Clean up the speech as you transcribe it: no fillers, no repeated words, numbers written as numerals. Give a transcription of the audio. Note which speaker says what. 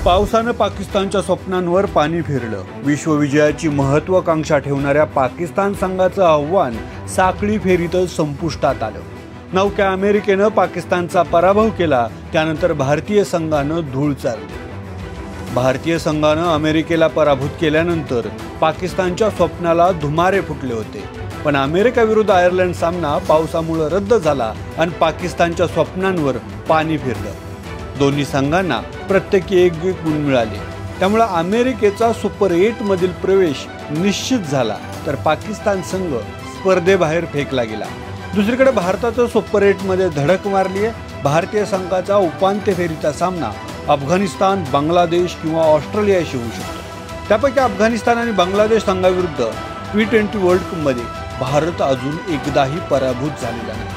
Speaker 1: पावसानं पाकिस्तानच्या स्वप्नांवर पाणी फिरलं। विश्वविजयाची महत्त्वाकांक्षा ठेवणाऱ्या पाकिस्तान संघाचं आव्हान साखळी फेरीतच संपुष्टात आलं। नवख्या अमेरिकेनं पाकिस्तानचा पराभव केला, त्यानंतर भारतीय संघानं धूळ चारली। भारतीय संघानं अमेरिकेला पराभूत केल्यानंतर पाकिस्तानच्या स्वप्नाला धुमारे फुटले होते, पण अमेरिका विरुद्ध आयर्लंड सामना पावसामुळे रद्द झाला आणि पाकिस्तानच्या स्वप्नांवर पाणी फिरलं। दोन्ही संघांना प्रत्येकी एक गुण मिळाले, त्यामुळे अमेरिकेचा सुपर 8 मधील प्रवेश निश्चित झाला, तर पाकिस्तान संघ स्पर्धेबाहेर फेकला गेला। दुसरीकडे भारताचं सुपर 8 मध्ये धडक मारली आहे। भारतीय संघाचा उपांत्य फेरीचा सामना अफगाणिस्तान, बांगलादेश किंवा ऑस्ट्रेलियाशी होऊ शकतो। त्यापैकी अफगाणिस्तान आणि बांगलादेश संघाविरुद्ध T20 वर्ल्ड कप मध्ये भारत अजून एकदाही पराभूत झालेला नाही।